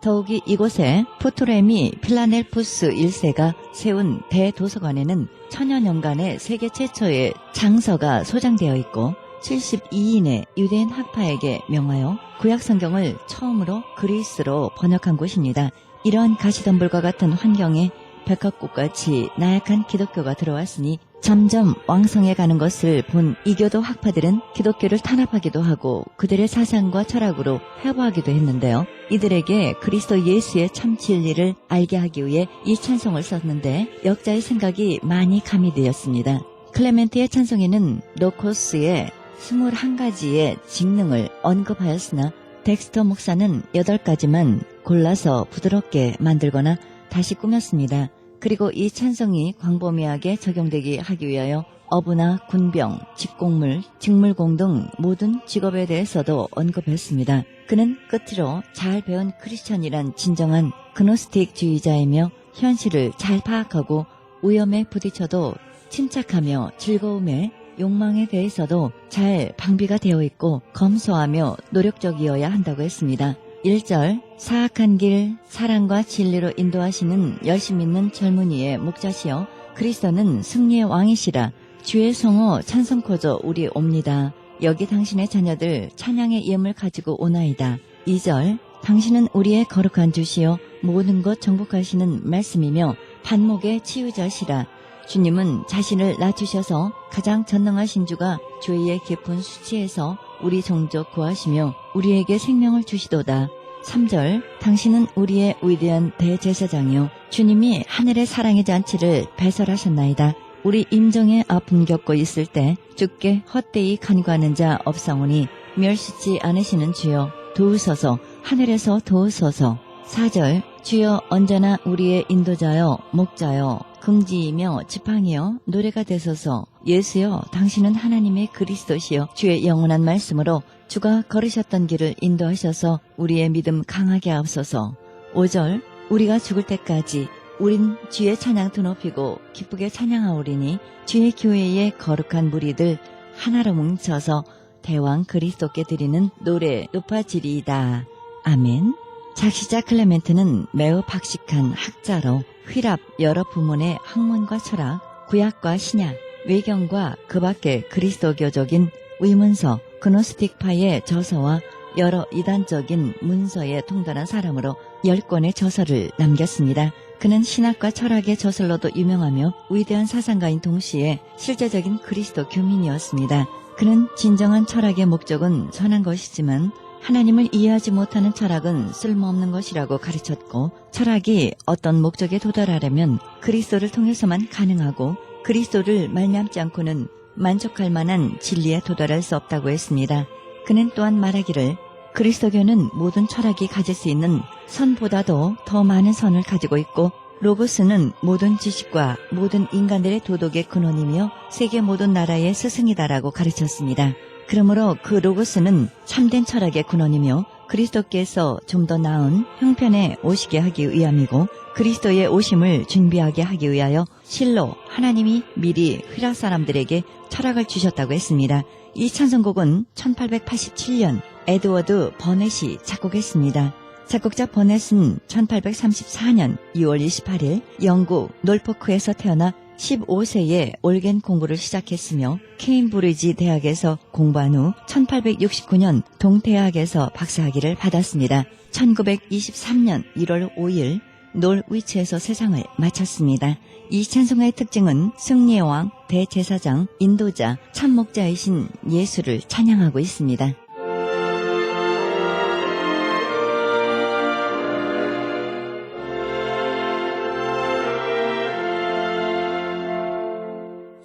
더욱이 이곳에 프토레미 필라넬푸스 1세가 세운 대도서관에는 천여 년간의 세계 최초의 장서가 소장되어 있고 72인의 유대인 학파에게 명하여 구약 성경을 처음으로 그리스로 번역한 곳입니다. 이러한 가시덤불과 같은 환경에 백합꽃같이 나약한 기독교가 들어왔으니 점점 왕성해가는 것을 본 이교도 학파들은 기독교를 탄압하기도 하고 그들의 사상과 철학으로 회부하기도 했는데요. 이들에게 그리스도 예수의 참 진리를 알게 하기 위해 이 찬송을 썼는데 역자의 생각이 많이 가미되었습니다. 클레멘트의 찬송에는 노코스의 21가지의 직능을 언급하였으나 덱스터 목사는 8가지만 골라서 부드럽게 만들거나 다시 꾸몄습니다. 그리고 이 찬송이 광범위하게 적용되게 하기 위하여 어부나 군병, 직공물, 직물공 등 모든 직업에 대해서도 언급했습니다. 그는 끝으로 잘 배운 크리스천이란 진정한 그노스틱주의자이며 현실을 잘 파악하고 위험에 부딪혀도 침착하며 즐거움에 욕망에 대해서도 잘 방비가 되어 있고 검소하며 노력적이어야 한다고 했습니다. 1절 사악한 길 사랑과 진리로 인도하시는 열심 있는 젊은이의 목자시여 그리스도는 승리의 왕이시라 주의 성호 찬송코저 우리 옵니다. 여기 당신의 자녀들 찬양의 예물 가지고 오나이다. 2절 당신은 우리의 거룩한 주시여 모든 것 정복하시는 말씀이며 반목의 치유자시라 주님은 자신을 낮추셔서 가장 전능하신 주가 죄의 깊은 수치에서 우리 종족 구하시며 우리에게 생명을 주시도다. 3절 당신은 우리의 위대한 대제사장이요 주님이 하늘의 사랑의 잔치를 배설하셨나이다. 우리 임종의 아픔 겪고 있을 때 주께 헛되이 간구하는 자 없사오니 멸시치 않으시는 주여 도우소서 하늘에서 도우소서. 4절 주여 언제나 우리의 인도자여 목자여 긍지이며 지팡이여 노래가 되소서. 예수여 당신은 하나님의 그리스도시여 주의 영원한 말씀으로 주가 걸으셨던 길을 인도하셔서 우리의 믿음 강하게 하옵소서. 5절 우리가 죽을 때까지 우린 주의 찬양 드높이고 기쁘게 찬양하오리니 주의 교회의 거룩한 무리들 하나로 뭉쳐서 대왕 그리스도께 드리는 노래 높아지리이다. 아멘. 작시자 클레멘트는 매우 박식한 학자로 휘랍 여러 부문의 학문과 철학, 구약과 신약, 외경과 그 밖의 그리스도교적인 의문서, 그노스틱파의 저서와 여러 이단적인 문서에 통달한 사람으로 10권의 저서를 남겼습니다. 그는 신학과 철학의 저술로도 유명하며 위대한 사상가인 동시에 실제적인 그리스도 교민이었습니다. 그는 진정한 철학의 목적은 선한 것이지만 하나님을 이해하지 못하는 철학은 쓸모없는 것이라고 가르쳤고 철학이 어떤 목적에 도달하려면 그리스도를 통해서만 가능하고 그리스도를 말미암지 않고는 만족할 만한 진리에 도달할 수 없다고 했습니다. 그는 또한 말하기를 그리스도교는 모든 철학이 가질 수 있는 선보다도 더 많은 선을 가지고 있고 로고스는 모든 지식과 모든 인간들의 도덕의 근원이며 세계 모든 나라의 스승이다라고 가르쳤습니다. 그러므로 그 로고스는 참된 철학의 근원이며 그리스도께서 좀 더 나은 형편에 오시게 하기 위함이고 그리스도의 오심을 준비하게 하기 위하여 실로 하나님이 미리 휘랍 사람들에게 철학을 주셨다고 했습니다. 이 찬송곡은 1887년 에드워드 버넷이 작곡했습니다. 작곡자 버넷은 1834년 6월 28일 영국 놀포크에서 태어나 15세에 올겐 공부를 시작했으며 케임브리지 대학에서 공부한 후 1869년 동대학에서 박사학위를 받았습니다. 1923년 1월 5일 놀위치에서 세상을 마쳤습니다. 이 찬송가의 특징은 승리의 왕, 대제사장, 인도자, 참목자이신 예수를 찬양하고 있습니다.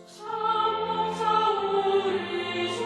참 목자 우리 주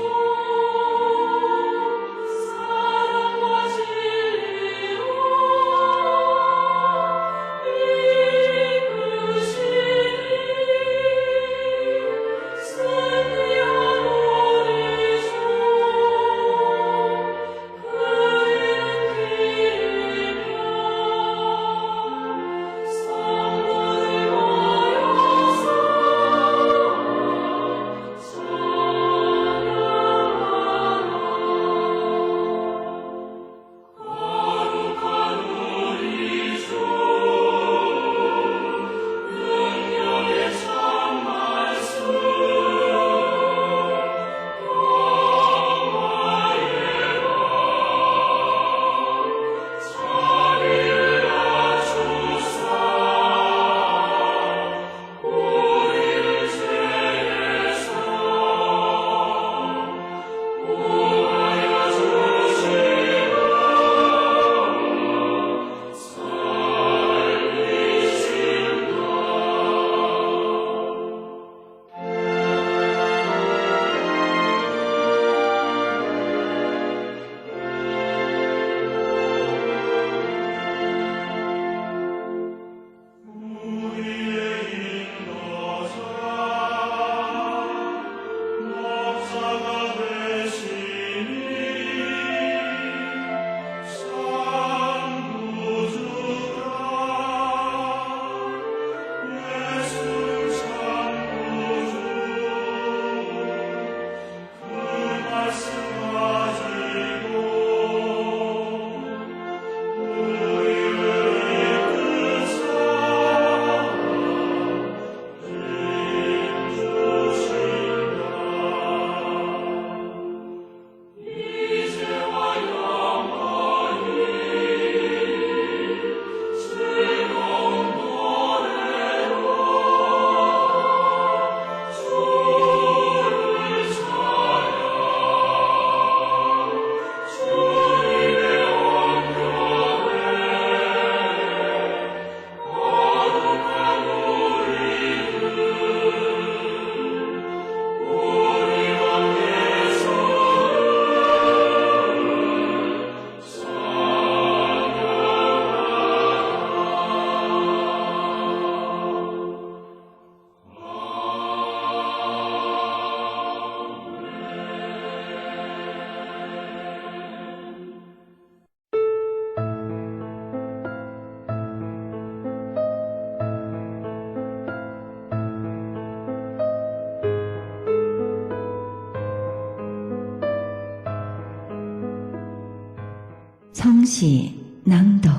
성시 낭독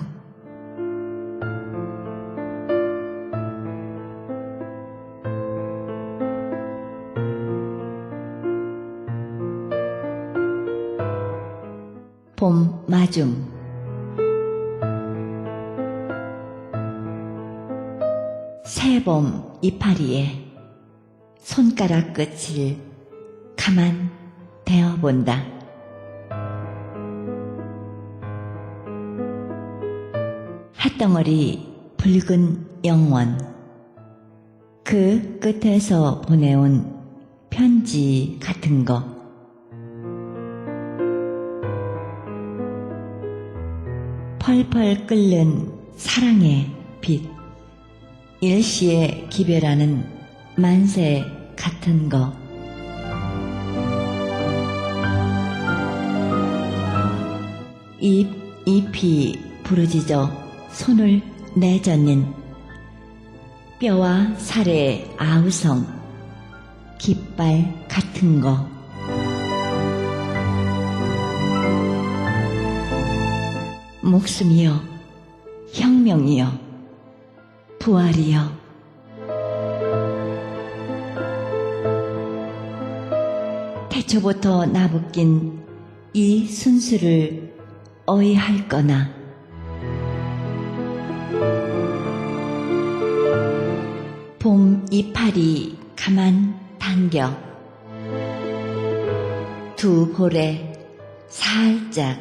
봄 마중 새봄 이파리에 손가락 끝을 가만 대어본다. 핫덩어리 붉은 영원 그 끝에서 보내온 편지 같은 거 펄펄 끓는 사랑의 빛 일시에 기별하는 만세 같은 거 잎이 부르짖어 손을 내젓는 뼈와 살의 아우성 깃발 같은 거 목숨이여 혁명이여 부활이여 태초부터 나부낀 이 순수를 어이할 거나 봄 이파리 가만 당겨 두 볼에 살짝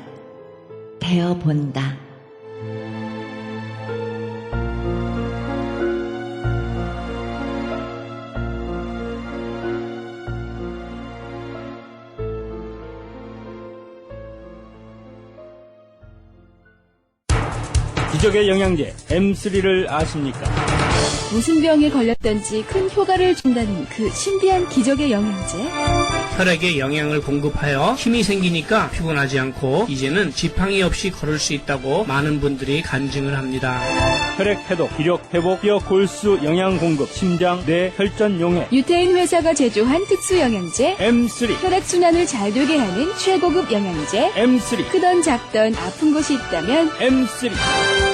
대어본다. 기적의 영양제 M3를 아십니까? 무슨 병에 걸렸던지 큰 효과를 준다는 그 신비한 기적의 영양제. 혈액에 영양을 공급하여 힘이 생기니까 피곤하지 않고 이제는 지팡이 없이 걸을 수 있다고 많은 분들이 간증을 합니다. 혈액 해독, 기력 회복, 뼈 골수 영양 공급, 심장, 뇌, 혈전 용해 유태인 회사가 제조한 특수 영양제. M3, 혈액순환을 잘 되게 하는 최고급 영양제. M3, 크던 작던 아픈 곳이 있다면 M3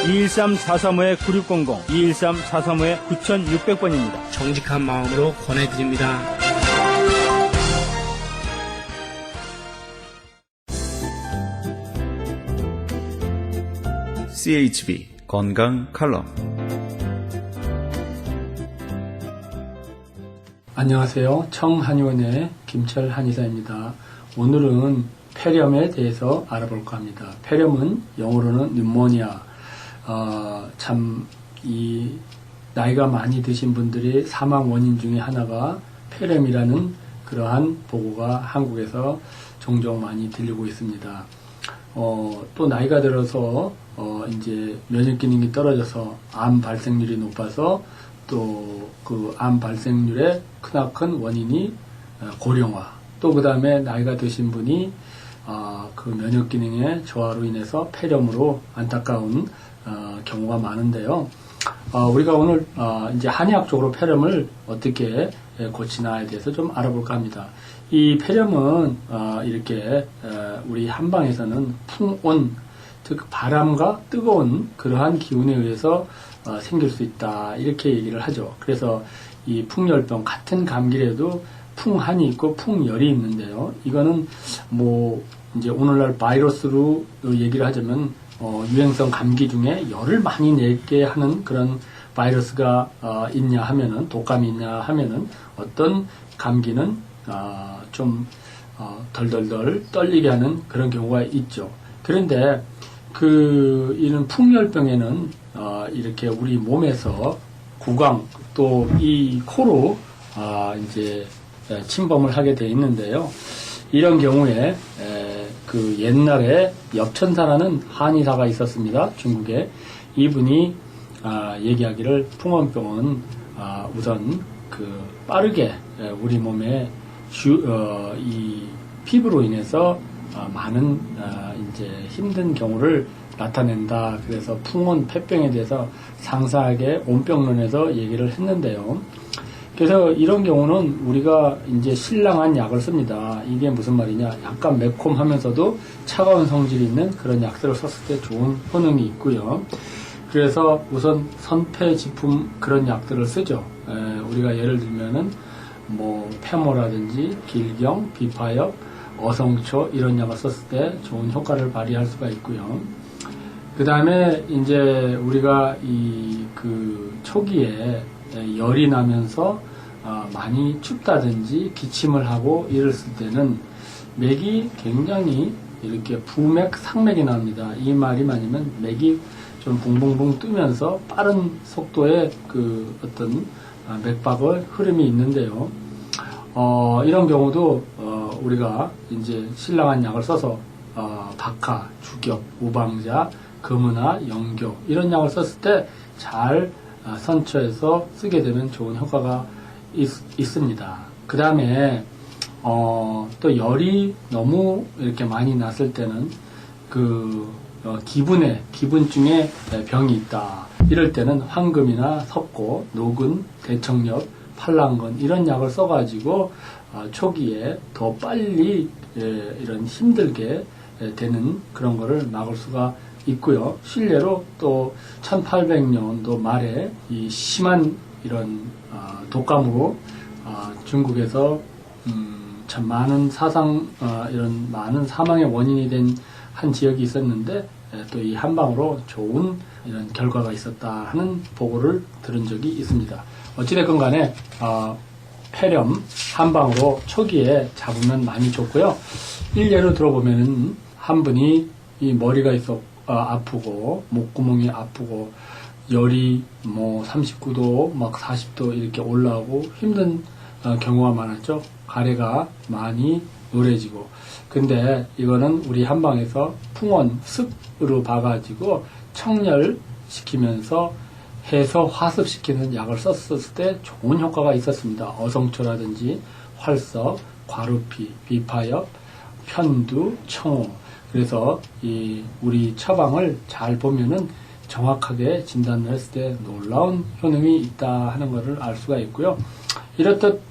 213-435-9600 213-435-9600번입니다. 정직한 마음으로 권해드립니다. CHB 건강 칼럼 안녕하세요. 청한의원의 김철 한의사입니다. 오늘은 폐렴에 대해서 알아볼까 합니다. 폐렴은 영어로는 뉴모니아. 이 나이가 많이 드신 분들의 사망 원인 중에 하나가 폐렴이라는 그러한 보고가 한국에서 종종 많이 들리고 있습니다. 또 나이가 들어서 이제 면역 기능이 떨어져서 암 발생률이 높아서 또 그 암 발생률의 크나큰 원인이 고령화. 또 그 다음에 나이가 드신 분이 그 면역 기능의 저하로 인해서 폐렴으로 안타까운 경우가 많은데요. 우리가 오늘 이제 한의학적으로 폐렴을 어떻게 고치나에 대해서 좀 알아볼까 합니다. 이 폐렴은 이렇게 우리 한방에서는 풍온, 즉 바람과 뜨거운 그러한 기운에 의해서 생길 수 있다 이렇게 얘기를 하죠. 그래서 이 풍열병 같은 감기라도 풍한이 있고 풍열이 있는데요. 이거는 뭐 이제 오늘날 바이러스로 얘기를 하자면 유행성 감기 중에 열을 많이 내게 하는 그런 바이러스가 있냐 하면은 독감이 있냐 하면은 어떤 감기는 좀 덜덜덜 떨리게 하는 그런 경우가 있죠. 그런데 이런 풍열병에는 이렇게 우리 몸에서 구강 또 이 코로 이제 침범을 하게 돼 있는데요. 이런 경우에 그 옛날에 엽천사라는 한의사가 있었습니다. 중국에. 이분이 얘기하기를 풍원병은 우선 그 빠르게 우리 몸에 이 피부로 인해서 많은 이제 힘든 경우를 나타낸다. 그래서 풍원 폐병에 대해서 상세하게 온병론에서 얘기를 했는데요. 그래서 이런 경우는 우리가 이제 신랑한 약을 씁니다. 이게 무슨 말이냐? 약간 매콤하면서도 차가운 성질이 있는 그런 약들을 썼을 때 좋은 효능이 있고요. 그래서 우선 선폐지품 그런 약들을 쓰죠. 우리가 예를 들면은 뭐 페모라든지 길경, 비파엽, 어성초 이런 약을 썼을 때 좋은 효과를 발휘할 수가 있고요. 그 다음에 이제 우리가 그 초기에 열이 나면서 많이 춥다든지 기침을 하고 이랬을 때는 맥이 굉장히 이렇게 부맥, 상맥이 납니다. 이 말이 맞으면 맥이 좀 붕붕붕 뜨면서 빠른 속도의 그 어떤 맥박을 흐름이 있는데요. 이런 경우도 우리가 이제 신랑한 약을 써서 박하, 주격, 우방자, 금은화, 영교 이런 약을 썼을 때 잘 선처해서 쓰게 되면 좋은 효과가 있습니다. 그 다음에 또 열이 너무 이렇게 많이 났을 때는 그 기분증에 병이 있다. 이럴 때는 황금이나 석고, 노근, 대청력, 팔랑건 이런 약을 써가지고 초기에 더 빨리 이런 힘들게 되는 그런 거를 막을 수가 있고요. 실례로 또 1800년도 말에 이 심한 이런 독감으로 중국에서 참 많은 이런 많은 사망의 원인이 된 한 지역이 있었는데 또 이 한방으로 좋은 이런 결과가 있었다 하는 보고를 들은 적이 있습니다. 어찌됐건 간에 폐렴 한방으로 초기에 잡으면 많이 좋고요. 일례로 들어보면은 한 분이 이 머리가 아프고 목구멍이 아프고 열이 뭐 39도 막 40도 이렇게 올라오고 힘든 경우가 많았죠. 가래가 많이 노래지고. 근데 이거는 우리 한방에서 풍원 습으로 봐가지고 청열시키면서 해서 화습시키는 약을 썼을 때 좋은 효과가 있었습니다. 어성초라든지 활석, 과루피, 비파엽, 편두, 청호. 그래서 우리 처방을 잘 보면은 정확하게 진단을 했을 때 놀라운 효능이 있다 하는 것을 알 수가 있고요. 이렇듯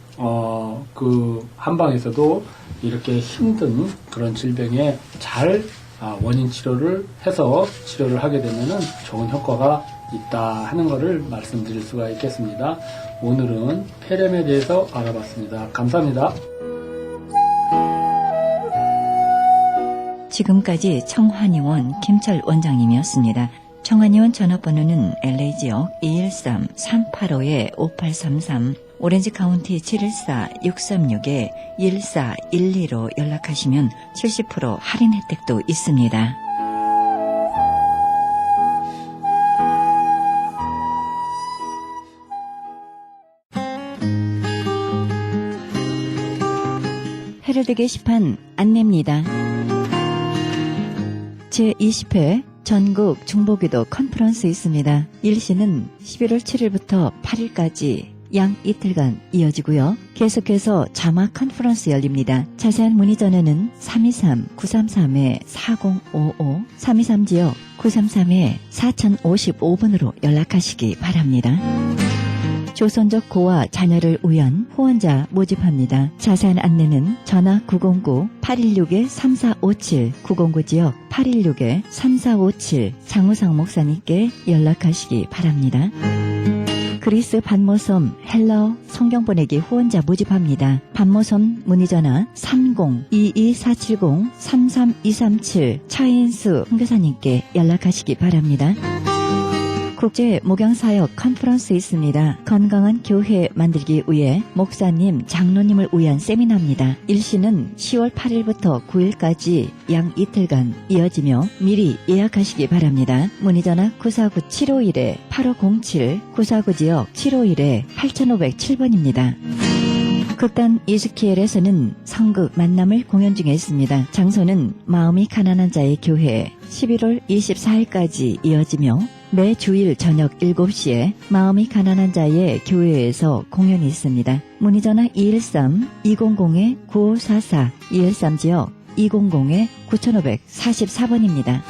그 한방에서도 이렇게 힘든 그런 질병에 잘 원인 치료를 해서 치료를 하게 되면은 좋은 효과가 있다 하는 것을 말씀드릴 수가 있겠습니다. 오늘은 폐렴에 대해서 알아봤습니다. 감사합니다. 지금까지 청환의원 김철 원장님이었습니다. 청환의원 전화번호는 LA지역 213-385-5833, 오렌지 카운티 714-636-1412로 연락하시면 70% 할인 혜택도 있습니다. 헤럴드 게시판 안내입니다. 제20회 전국 중보기도 컨퍼런스 있습니다. 일시는 11월 7일부터 8일까지 양 이틀간 이어지고요. 계속해서 자막 컨퍼런스 열립니다. 자세한 문의 전화는 323-933-4055, 323지역 933-4055번으로 연락하시기 바랍니다. 조선족 고아 자녀를 위한 후원자 모집합니다. 자세한 안내는 전화 909-816-3457, 909지역 816-3457 장우상 목사님께 연락하시기 바랍니다. 그리스 반모섬 헬라어 성경 보내기 후원자 모집합니다. 반모섬 문의전화 30-22470-33237 차인수 선교사님께 연락하시기 바랍니다. 국제 목양사역 컨퍼런스 있습니다. 건강한 교회 만들기 위해 목사님, 장로님을 위한 세미나입니다. 일시는 10월 8일부터 9일까지 양 이틀간 이어지며 미리 예약하시기 바랍니다. 문의전화 949-751-8507, 949지역 751-8507번입니다. 극단 이스키엘에서는 성극 만남을 공연 중에 있습니다. 장소는 마음이 가난한 자의 교회 11월 24일까지 이어지며 매 주일 저녁 7시에 마음이 가난한 자의 교회에서 공연이 있습니다. 문의전화 213-200-9544, 213지역 200-9544번입니다.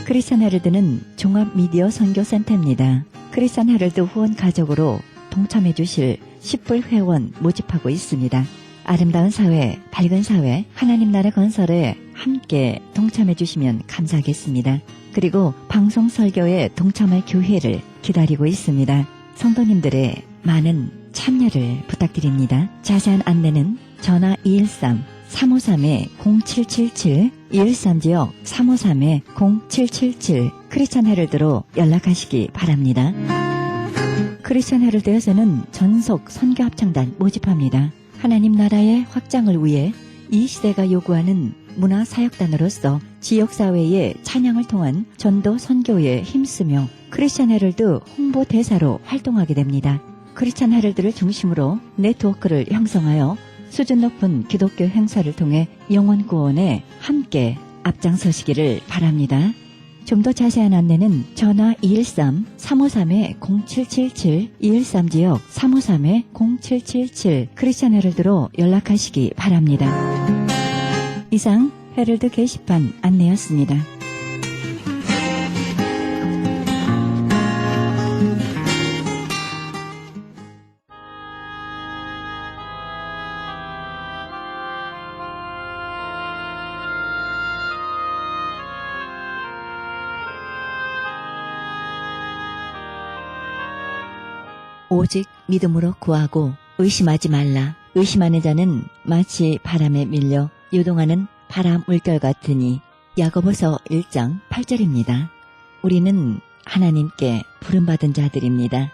크리스찬 헤럴드는 종합 미디어 선교센터입니다. 크리스찬 헤럴드 후원 가족으로 동참해 주실 10불 회원 모집하고 있습니다. 아름다운 사회, 밝은 사회, 하나님 나라 건설에 함께 동참해 주시면 감사하겠습니다. 그리고 방송 설교에 동참할 교회를 기다리고 있습니다. 성도님들의 많은 참여를 부탁드립니다. 자세한 안내는 전화 213-353-0777, 213지역 353-0777 크리스천 헤럴드로 연락하시기 바랍니다. 크리스천 헤럴드에서는 전속 선교 합창단 모집합니다. 하나님 나라의 확장을 위해 이 시대가 요구하는 문화사역단으로서 지역사회의 찬양을 통한 전도 선교에 힘쓰며 크리스천 헤럴드 홍보대사로 활동하게 됩니다. 크리스천 헤럴드를 중심으로 네트워크를 형성하여 수준 높은 기독교 행사를 통해 영혼 구원에 함께 앞장서시기를 바랍니다. 좀 더 자세한 안내는 전화 213-353-0777, 213지역 353-0777 크리스천 헤럴드로 연락하시기 바랍니다. 이상 헤럴드 게시판 안내였습니다. 오직 믿음으로 구하고 의심하지 말라. 의심하는 자는 마치 바람에 밀려 요동하는 바람 물결 같으니. 야고보서 1장 8절입니다. 우리는 하나님께 부름받은 자들입니다.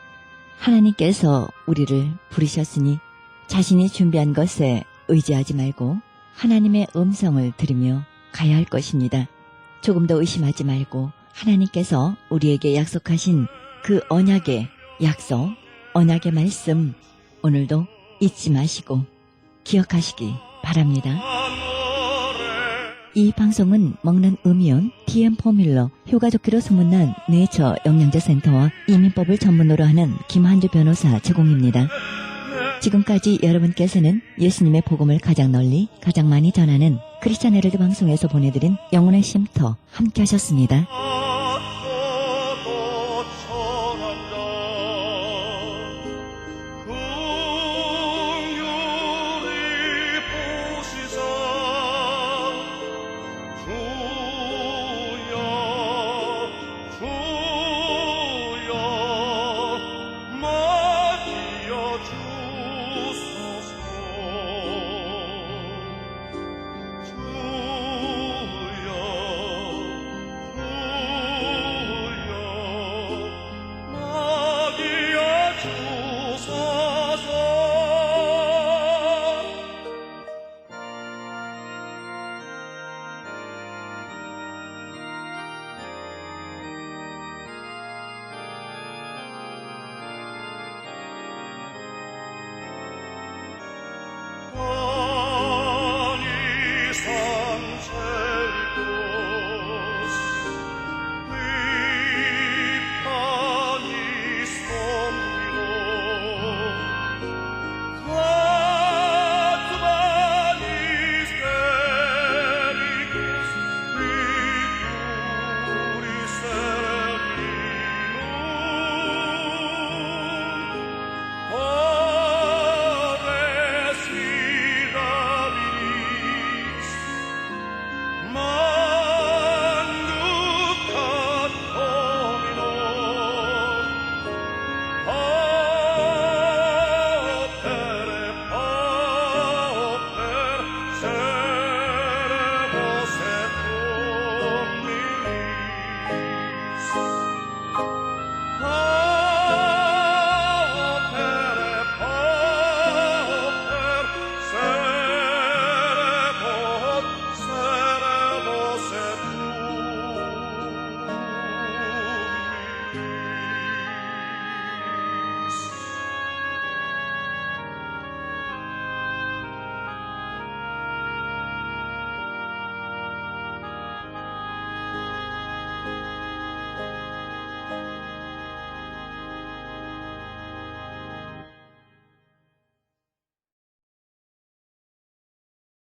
하나님께서 우리를 부르셨으니 자신이 준비한 것에 의지하지 말고 하나님의 음성을 들으며 가야 할 것입니다. 조금 더 의심하지 말고 하나님께서 우리에게 약속하신 그 언약의 약속, 언약의 말씀 오늘도 잊지 마시고 기억하시기 바랍니다. 이 방송은 먹는 음이온 DM 포뮬러 효과 좋기로 소문난 네이처 영양제 센터와 이민법을 전문으로 하는 김한주 변호사 제공입니다. 지금까지 여러분께서는 예수님의 복음을 가장 널리 가장 많이 전하는 크리스천 헤럴드 방송에서 보내드린 영혼의 쉼터 함께 하셨습니다.